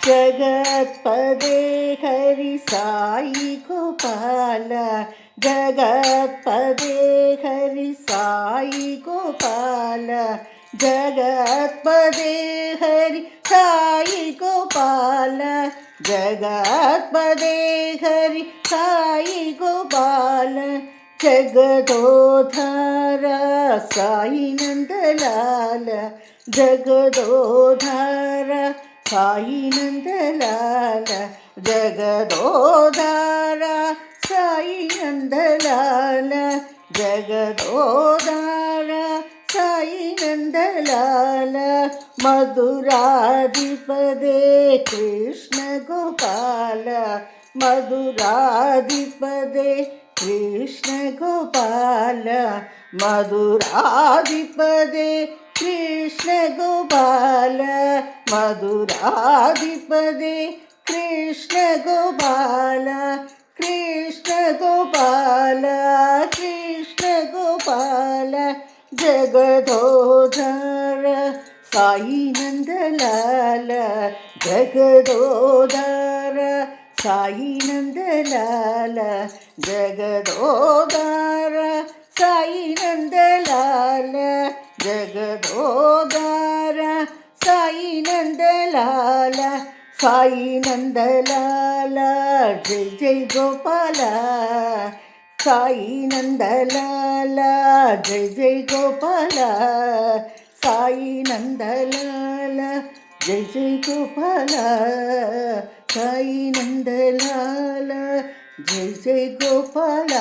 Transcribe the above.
जगत्पदे Hari Sai Gopal, जगत्पदे Hari Sai Gopal, जगत्पदे Hari Sai Gopal, जगत्पदे Hari Sai Gopal, जगदोधार Sai Nandlal, जगदोधार Sai Nandlal, जगदोधार Sai Nandlal, जगदोधार Sai Nandlal, मधुराधिपदे Krishna Gopal, मधुराधिपदे Krishna Gopal, मधुराधिपदे Krishna Gopal, मधुराधिपदे Krishna Gopal, Krishna Gopal, Krishna Gopal, जगदोधर Sai Nandlal, जगदोधर Sai Nandlal, जगदोधर Sai Nandlal, जगदोधर Sai Nandlal, Sai Nandlal Jai Jai Gopal, Sai Nandlal Jai Jai Gopal, Sai Nandlal Jai Jai Gopal, Sai Nandlal Jai Jai Gopal.